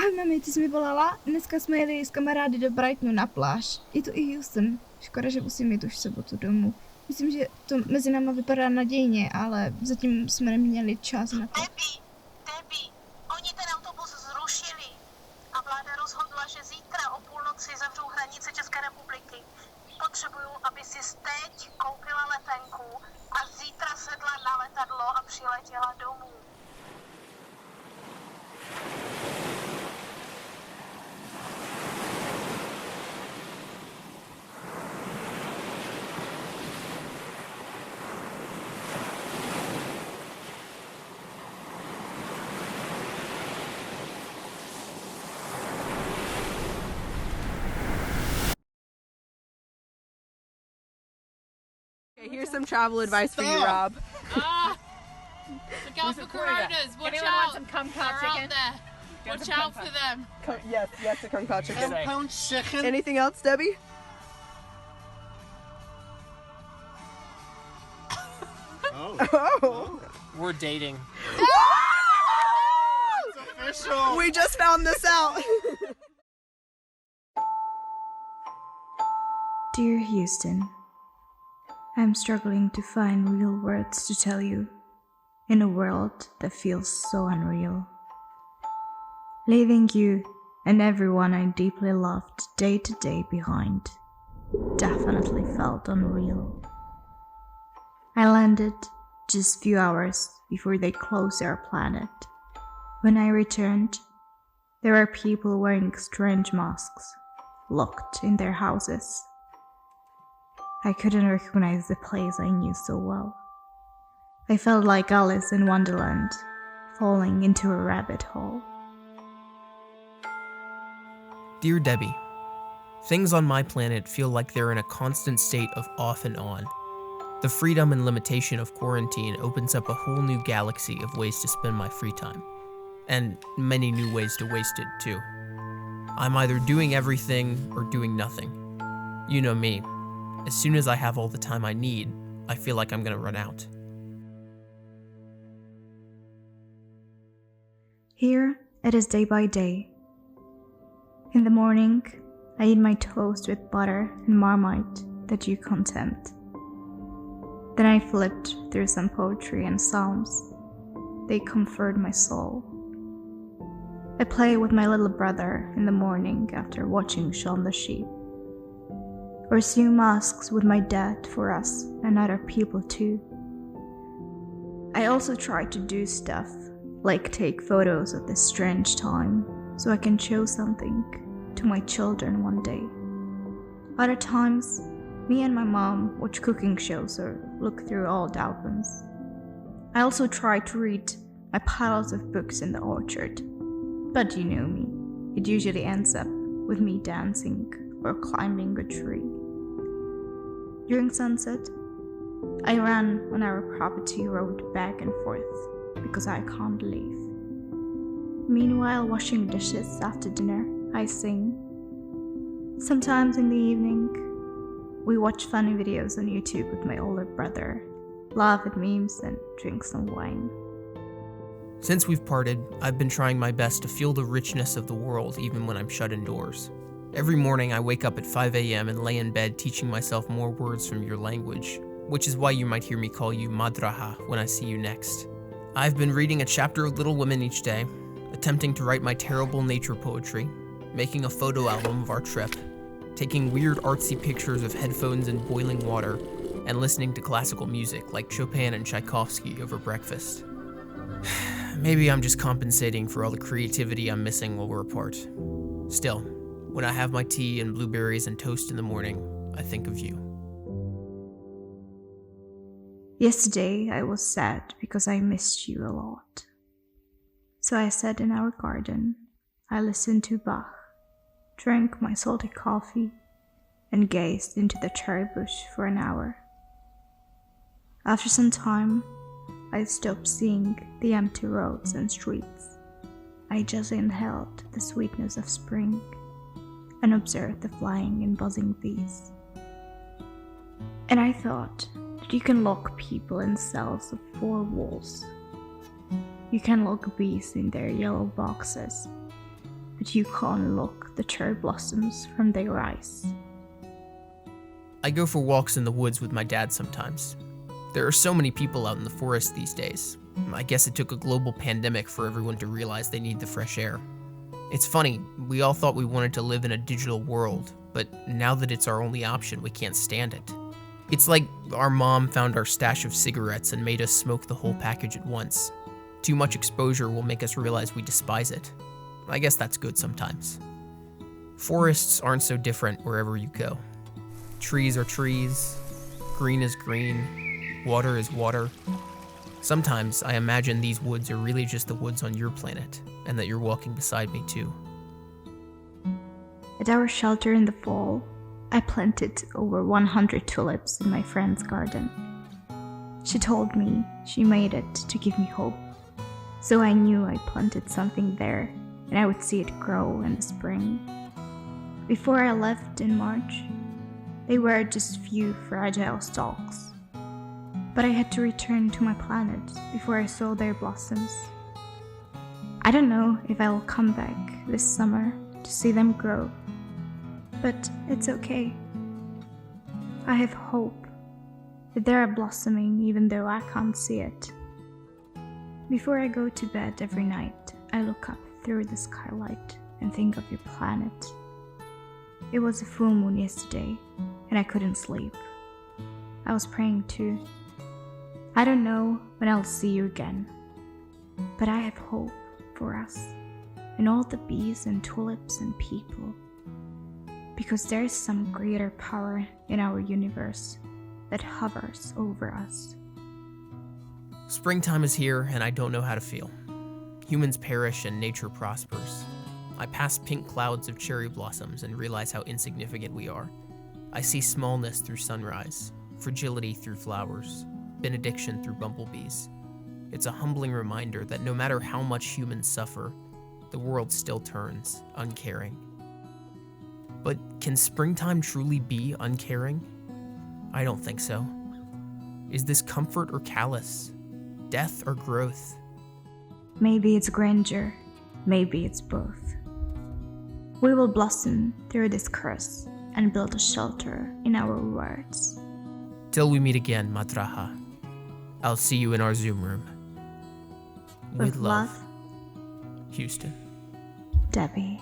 Ahoj mami, ty jsi mi volala? Dneska jsme jeli s kamarády do Brightonu na pláž. Je to i Houston. Škoda, že musím jít už v sobotu domů. Myslím, že to mezi náma vypadá nadějně, ale zatím jsme neměli čas na to. Debbie, oni ten autobus zrušili a vláda rozhodla, že zítra o půlnoci zavřou hranice České republiky. Potřebuju, aby si teď koupila letenku a zítra sedla na letadlo a přiletěla domů. Okay, here's some travel advice for you, Rob. Look out for coronas. Watch Anyone out. want some kung pao They're chicken? out there. Watch out for them. Yes, the kung pao chicken. Pound chicken. Anything else, Debbie? Oh. We're dating. It's official. We just found this out. Dear Houston, I'm struggling to find real words to tell you in a world that feels so unreal. Leaving you and everyone I deeply loved day to day behind definitely felt unreal. I landed just a few hours before they closed our planet. When I returned, there were people wearing strange masks, locked in their houses. I couldn't recognize the place I knew so well. I felt like Alice in Wonderland, falling into a rabbit hole. Dear Debbie, things on my planet feel like they're in a constant state of off and on. The freedom and limitation of quarantine opens up a whole new galaxy of ways to spend my free time, and many new ways to waste it too. I'm either doing everything or doing nothing. You know me. As soon as I have all the time I need, I feel like I'm gonna run out. Here, it is day by day. In the morning, I eat my toast with butter and Marmite that you contempt. Then I flipped through some poetry and psalms. They comfort my soul. I play with my little brother in the morning after watching Shaun the Sheep. Or sew masks with my dad for us and other people too. I also try to do stuff, like take photos of this strange time, so I can show something to my children one day. Other times, me and my mom watch cooking shows or look through old albums. I also try to read my piles of books in the orchard, but you know me, it usually ends up with me dancing or climbing a tree. During sunset, I ran on our property road back and forth because I can't leave. Meanwhile, washing dishes after dinner, I sing. Sometimes in the evening, we watch funny videos on YouTube with my older brother, laugh at memes and drink some wine. Since we've parted, I've been trying my best to feel the richness of the world even when I'm shut indoors. Every morning I wake up at 5 a.m. and lay in bed teaching myself more words from your language, which is why you might hear me call you Madraha when I see you next. I've been reading a chapter of Little Women each day, attempting to write my terrible nature poetry, making a photo album of our trip, taking weird artsy pictures of headphones and boiling water, and listening to classical music like Chopin and Tchaikovsky over breakfast. Maybe I'm just compensating for all the creativity I'm missing while we're apart. Still, when I have my tea and blueberries and toast in the morning, I think of you. Yesterday I was sad because I missed you a lot. So I sat in our garden, I listened to Bach, drank my salty coffee, and gazed into the cherry bush for an hour. After some time, I stopped seeing the empty roads and streets. I just inhaled the sweetness of spring and observed the flying and buzzing bees. And I thought that you can lock people in cells of 4 walls. You can lock bees in their yellow boxes but you can't look the cherry blossoms from their eyes. I go for walks in the woods with my dad sometimes. There are so many people out in the forest these days. I guess it took a global pandemic for everyone to realize they need the fresh air. It's funny, we all thought we wanted to live in a digital world, but now that it's our only option, we can't stand it. It's like our mom found our stash of cigarettes and made us smoke the whole package at once. Too much exposure will make us realize we despise it. I guess that's good sometimes. Forests aren't so different wherever you go. Trees are trees, green is green, water is water. Sometimes I imagine these woods are really just the woods on your planet, and that you're walking beside me too. At our shelter in the fall, I planted over 100 tulips in my friend's garden. She told me she made it to give me hope, so I knew I planted something there and I would see it grow in the spring. Before I left in March, they were just few fragile stalks, but I had to return to my planet before I saw their blossoms. I don't know if I will come back this summer to see them grow, but it's okay. I have hope that they are blossoming even though I can't see it. Before I go to bed every night, I look up through the skylight and think of your planet. It was a full moon yesterday, and I couldn't sleep. I was praying too. I don't know when I'll see you again, but I have hope for us and all the bees and tulips and people, because there is some greater power in our universe that hovers over us. Springtime is here, and I don't know how to feel. Humans perish and nature prospers. I pass pink clouds of cherry blossoms and realize how insignificant we are. I see smallness through sunrise, fragility through flowers, benediction through bumblebees. It's a humbling reminder that no matter how much humans suffer, the world still turns uncaring. But can springtime truly be uncaring? I don't think so. Is this comfort or callous? Death or growth? Maybe it's grandeur, maybe it's both. We will blossom through this curse and build a shelter in our words. Till we meet again, Matraha. I'll see you in our Zoom room. With love, Houston. Debbie.